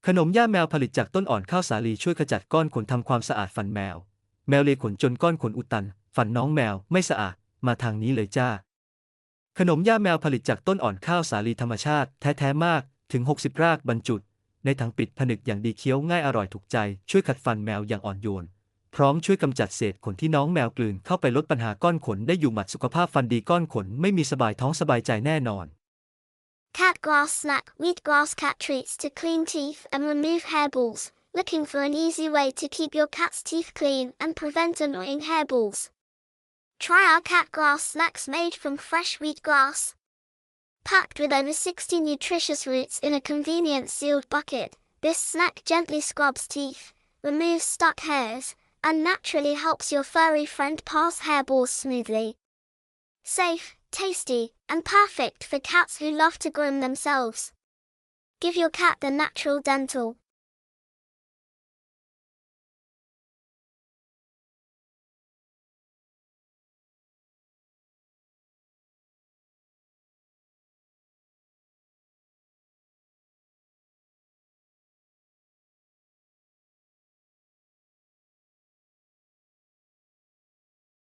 ขนมหญ้าแมวผลิตจากต้นอ่อนข้าวสาลีช่วยขจัดก้อนขนทำความสะอาดฟันแมวแมวเลขนจนก้อนขนอุดตันฟันน้องแมวไม่สะอาดมาทางนี้เลยจ้าขนมหญ้าแมวผลิตจากต้นอ่อนข้าวสาลีธรรมชาติแท้ๆมากถึง60รากบรรจุในถังปิดผนึกอย่างดีเคี้ยวง่ายอร่อยถูกใจช่วยขัดฟันแมวอย่างอ่อนโยนพร้อมช่วยกำจัดเศษขนที่น้องแมวกลืนเข้าไปลดปัญหาก้อนขนได้อยู่หมัดสุขภาพฟันดีก้อนขนไม่มีสบายท้องสบายใจแน่นอน Cat grass snack. Wheatgrass cat treats to clean teeth and remove hairballs. Looking for an easy way to keep your cat's teeth clean and prevent annoying hairballs? Try our cat grass snacks made from fresh wheatgrass. Packed with over 60 nutritious roots in a convenient sealed bucket, this snack gently scrubs teeth, removes stuck hairs, and naturally helps your furry friend pass hairballs smoothly. Safe, tasty, and perfect for cats who love to groom themselves. Give your cat the natural dental,